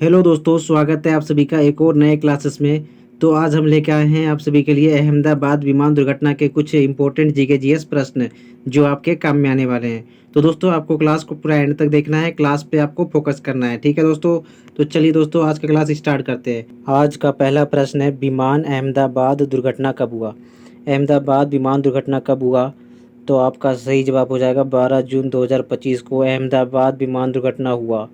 Hello दोस्तों, स्वागत है आप सभी का एक और नए क्लासेस में। तो आज हम लेके आए हैं आप सभी के लिए अहमदाबाद विमान दुर्घटना के कुछ इंपॉर्टेंट जीके जीएस प्रश्न जो आपके काम में आने वाले हैं। तो दोस्तों आपको क्लास को पूरा एंड तक देखना है, क्लास पे आपको फोकस करना है, ठीक है दोस्तों। तो चलिए दोस्तों आज का क्लास स्टार्ट करते हैं। आज का पहला प्रश्न है, विमान अहमदाबाद दुर्घटना कब हुआ। अहमदाबाद विमान दुर्घटना कब हुआ? तो आपका सही जवाब हो जाएगा 12 जून 2025 को अहमदाबाद विमान दुर्घटना हुआ।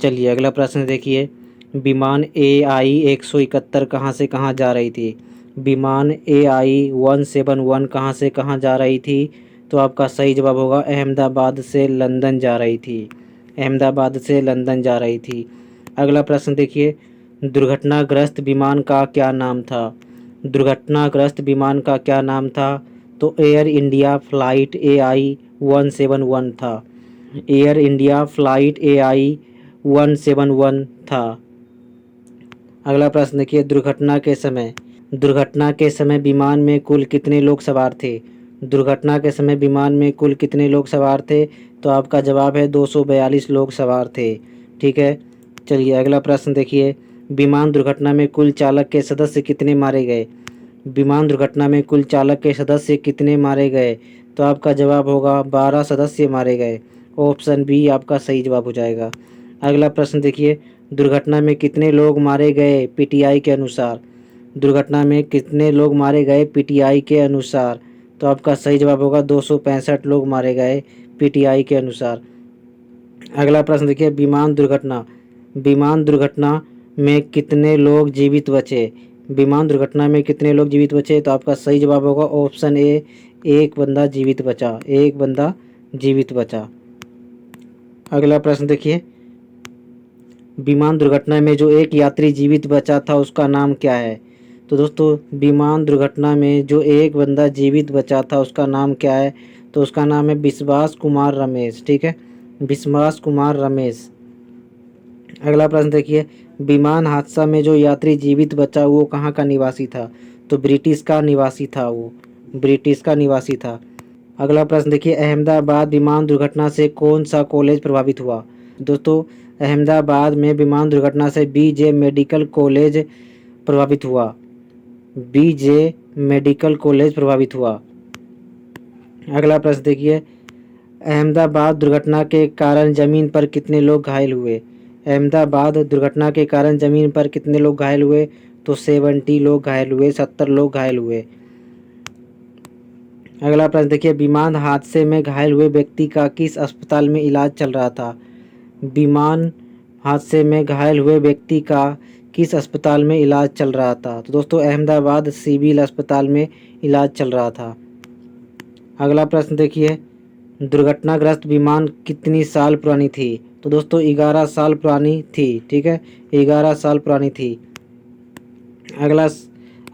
चलिए अगला प्रश्न देखिए, विमान AI-171 कहाँ से कहाँ जा रही थी। विमान AI-171 कहाँ से कहाँ जा रही थी? तो आपका सही जवाब होगा अहमदाबाद से लंदन जा रही थी। अहमदाबाद से लंदन जा रही थी। अगला प्रश्न देखिए, दुर्घटनाग्रस्त विमान का क्या नाम था। दुर्घटनाग्रस्त विमान का क्या नाम था? तो एयर इंडिया फ्लाइट AI-171 था। एयर इंडिया फ्लाइट AI-171 था। अगला प्रश्न देखिए, दुर्घटना के समय विमान में कुल कितने लोग सवार थे। दुर्घटना के समय विमान में कुल कितने लोग सवार थे? तो आपका जवाब है 242 लोग सवार थे, ठीक है। चलिए अगला प्रश्न देखिए, विमान दुर्घटना में कुल चालक के सदस्य कितने मारे गए। विमान दुर्घटना में कुल चालक के सदस्य कितने मारे गए? तो आपका जवाब होगा 12 सदस्य मारे गए। ऑप्शन बी आपका सही जवाब हो जाएगा। अगला प्रश्न देखिए, दुर्घटना में कितने लोग मारे गए पीटीआई के अनुसार। दुर्घटना में कितने लोग मारे गए पीटीआई के अनुसार? तो आपका सही जवाब होगा 265 लोग मारे गए पीटीआई के अनुसार। अगला प्रश्न देखिए, विमान दुर्घटना में कितने लोग जीवित बचे। विमान दुर्घटना में कितने लोग जीवित बचे? तो आपका सही जवाब होगा ऑप्शन ए, एक बंदा जीवित बचा। एक बंदा जीवित बचा। अगला प्रश्न देखिए, विमान दुर्घटना में जो एक यात्री जीवित बचा था उसका नाम क्या है। तो दोस्तों विमान दुर्घटना में जो एक बंदा जीवित बचा था उसका नाम क्या है? तो उसका नाम है विश्वास कुमार रमेश, ठीक है, विश्वास कुमार रमेश। अगला प्रश्न देखिए, विमान हादसा में जो यात्री जीवित बचा वो कहाँ का निवासी था। तो ब्रिटिश का निवासी था, वो ब्रिटिश का निवासी था। अगला प्रश्न देखिए, अहमदाबाद विमान दुर्घटना से कौन सा कॉलेज प्रभावित हुआ। दोस्तों अहमदाबाद में विमान दुर्घटना से बीजे मेडिकल कॉलेज प्रभावित हुआ। बीजे मेडिकल कॉलेज प्रभावित हुआ। अगला प्रश्न देखिए, अहमदाबाद दुर्घटना के कारण जमीन पर कितने लोग घायल हुए। अहमदाबाद दुर्घटना के कारण जमीन पर कितने लोग घायल हुए? तो 70 लोग घायल हुए, 70 लोग घायल हुए। अगला प्रश्न देखिए, विमान हादसे में घायल हुए व्यक्ति का किस अस्पताल में इलाज चल रहा था। विमान हादसे में घायल हुए व्यक्ति का किस अस्पताल में इलाज चल रहा था। तो दोस्तों अहमदाबाद सिविल अस्पताल में इलाज चल रहा था। अगला प्रश्न देखिए, दुर्घटनाग्रस्त विमान कितनी साल पुरानी थी। तो दोस्तों 11 साल पुरानी थी, ठीक है, 11 साल पुरानी थी। अगला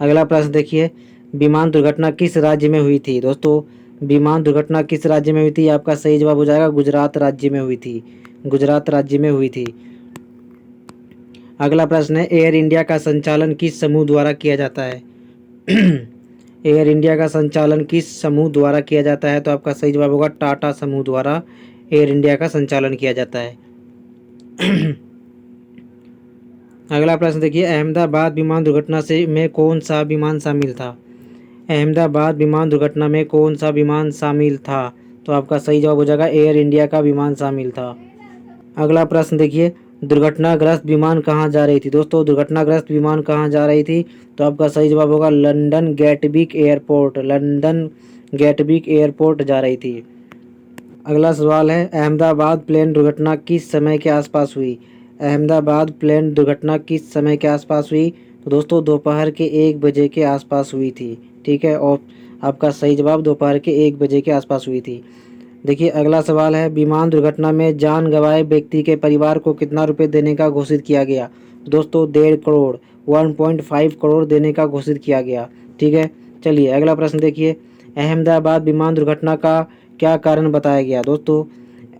अगला प्रश्न देखिए, विमान दुर्घटना किस राज्य में हुई थी। दोस्तों विमान दुर्घटना किस राज्य में हुई थी? आपका सही जवाब हो जाएगा गुजरात राज्य में हुई थी। गुजरात राज्य में हुई थी। अगला प्रश्न है, एयर इंडिया का संचालन किस समूह द्वारा किया जाता है। एयर इंडिया का संचालन किस समूह द्वारा किया जाता है? तो आपका सही जवाब होगा टाटा समूह द्वारा एयर इंडिया का संचालन किया जाता है। अगला प्रश्न देखिए, अहमदाबाद विमान दुर्घटना से में कौन सा विमान शामिल था। अहमदाबाद विमान दुर्घटना में कौन सा विमान शामिल था? तो आपका सही जवाब हो जाएगा एयर इंडिया का विमान शामिल था। अगला प्रश्न देखिए, दुर्घटनाग्रस्त विमान कहाँ जा रही थी। दोस्तों दुर्घटनाग्रस्त विमान कहाँ जा रही थी? तो आपका सही जवाब होगा London Gatwick airport. London Gatwick airport जा रही थी। अगला सवाल है, अहमदाबाद प्लेन दुर्घटना किस समय के आसपास हुई। अहमदाबाद प्लेन दुर्घटना किस समय के आसपास हुई? तो दोस्तों दोपहर के 1 बजे के आसपास हुई थी, ठीक है, और आपका सही जवाब दोपहर के 1 बजे के आसपास हुई थी। देखिए अगला सवाल है, विमान दुर्घटना में जान गंवाए व्यक्ति के परिवार को कितना रुपए देने का घोषित किया गया। दोस्तों 1.5 करोड़, 1.5 करोड़ देने का घोषित किया गया, ठीक है। चलिए अगला प्रश्न देखिए, अहमदाबाद विमान दुर्घटना का क्या कारण बताया गया। दोस्तों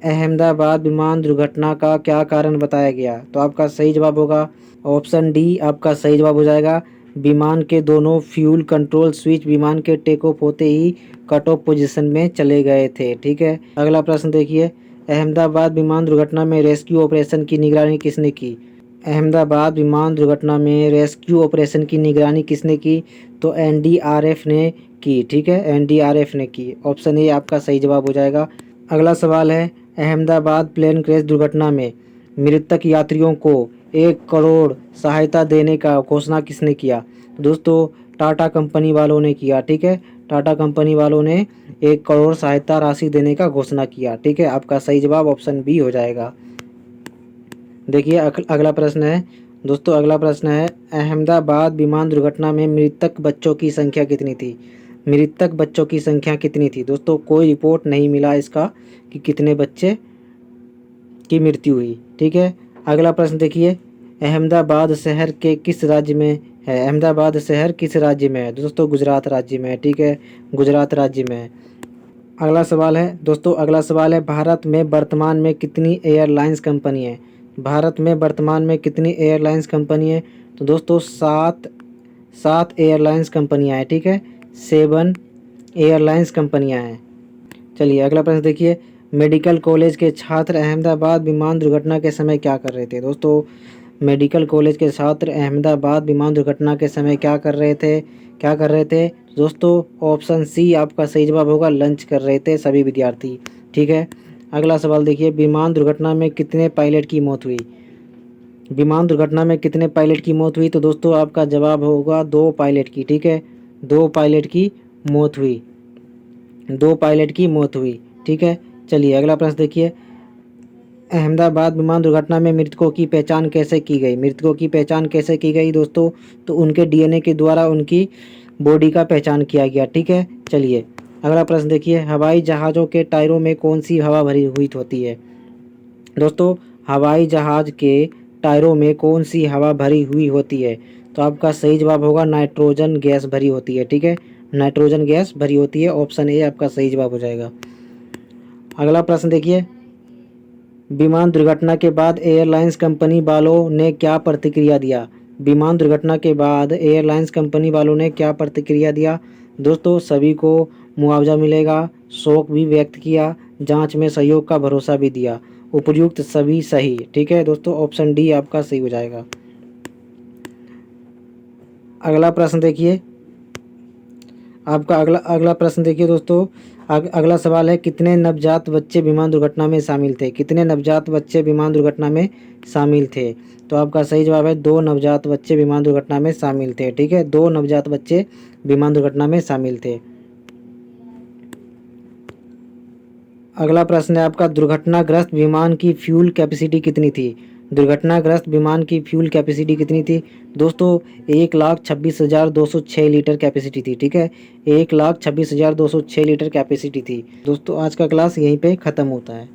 अहमदाबाद विमान दुर्घटना का क्या कारण बताया गया? तो आपका सही जवाब होगा ऑप्शन डी, आपका सही जवाब हो जाएगा विमान के दोनों फ्यूल कंट्रोल स्विच विमान के टेक ऑफ होते ही कट ऑफ पोजीशन में चले गए थे, ठीक है। अगला प्रश्न देखिए, अहमदाबाद विमान दुर्घटना में रेस्क्यू ऑपरेशन की निगरानी किसने की। अहमदाबाद विमान दुर्घटना में रेस्क्यू ऑपरेशन की निगरानी किसने की? तो एनडीआरएफ ने की। ठीक है, एनडीआरएफ ने की। ऑप्शन ए आपका सही जवाब हो जाएगा। अगला सवाल है, अहमदाबाद प्लेन क्रैश दुर्घटना में मृतक यात्रियों को 1 करोड़ सहायता देने का घोषणा किसने किया? दोस्तों टाटा कंपनी वालों ने किया। ठीक है, टाटा कंपनी वालों ने 1 करोड़ सहायता राशि देने का घोषणा किया। ठीक है, आपका सही जवाब ऑप्शन बी हो जाएगा। देखिए अगला प्रश्न है दोस्तों, अगला प्रश्न है, अहमदाबाद विमान दुर्घटना में मृतक बच्चों की संख्या कितनी थी? मृतक बच्चों की संख्या कितनी थी? दोस्तों कोई रिपोर्ट नहीं मिला इसका कि कितने बच्चे की मृत्यु हुई। ठीक है, अगला प्रश्न देखिए, अहमदाबाद शहर के किस राज्य में है? अहमदाबाद शहर किस राज्य में है? दोस्तों गुजरात राज्य में है। ठीक है, गुजरात राज्य में है। अगला सवाल है दोस्तों, अगला सवाल है, भारत में वर्तमान में कितनी एयरलाइंस कंपनी है? भारत में वर्तमान में कितनी एयरलाइंस कंपनी है? तो दोस्तों सात एयरलाइंस कंपनियां हैं। ठीक है, 7 एयरलाइंस कंपनियां हैं। चलिए अगला प्रश्न देखिए, मेडिकल कॉलेज के छात्र अहमदाबाद विमान दुर्घटना के समय क्या कर रहे थे? दोस्तों मेडिकल कॉलेज के छात्र अहमदाबाद विमान दुर्घटना के समय क्या कर रहे थे? क्या कर रहे थे दोस्तों? ऑप्शन सी आपका सही जवाब होगा, लंच कर रहे थे सभी विद्यार्थी। ठीक है, अगला सवाल देखिए, विमान दुर्घटना में कितने पायलट की मौत हुई? विमान दुर्घटना में कितने पायलट की मौत हुई? तो दोस्तों आपका जवाब होगा 2 पायलट की। ठीक है, 2 पायलट की मौत हुई, 2 पायलट की मौत हुई। ठीक है, चलिए अगला प्रश्न देखिए, अहमदाबाद विमान दुर्घटना में मृतकों की पहचान कैसे की गई? मृतकों की पहचान कैसे की गई दोस्तों? तो उनके डीएनए के द्वारा उनकी बॉडी का पहचान किया गया। ठीक है, चलिए अगला प्रश्न देखिए, हवाई जहाज़ों के टायरों में कौन सी हवा भरी हुई होती है? दोस्तों हवाई जहाज़ के टायरों में कौन सी हवा भरी हुई होती है? तो आपका सही जवाब होगा नाइट्रोजन गैस भरी होती है। ठीक है, नाइट्रोजन गैस भरी होती है। ऑप्शन ए आपका सही जवाब हो जाएगा। अगला प्रश्न देखिए, विमान दुर्घटना के बाद एयरलाइंस कंपनी वालों ने क्या प्रतिक्रिया दिया? विमान दुर्घटना के बाद एयरलाइंस कंपनी वालों ने क्या प्रतिक्रिया दिया? दोस्तों सभी को मुआवजा मिलेगा, शोक भी व्यक्त किया, जांच में सहयोग का भरोसा भी दिया। उपर्युक्त सभी सही। ठीक है दोस्तों, ऑप्शन डी आपका सही हो जाएगा। अगला प्रश्न देखिए, आपका अगला प्रश्न देखिए दोस्तों, अगला सवाल है, कितने नवजात बच्चे विमान दुर्घटना में शामिल थे? कितने नवजात बच्चे विमान दुर्घटना में शामिल थे? तो आपका सही जवाब है 2 नवजात बच्चे विमान दुर्घटना में शामिल थे। ठीक है, 2 नवजात बच्चे विमान दुर्घटना में शामिल थे। अगला प्रश्न है आपका, दुर्घटनाग्रस्त विमान की फ्यूल कैपेसिटी कितनी थी? दुर्घटनाग्रस्त विमान की फ्यूल कैपेसिटी कितनी थी? दोस्तों 1,26,206 लीटर कैपेसिटी थी। ठीक है, 1,26,206 लीटर कैपेसिटी थी। दोस्तों आज का क्लास यहीं पे ख़त्म होता है।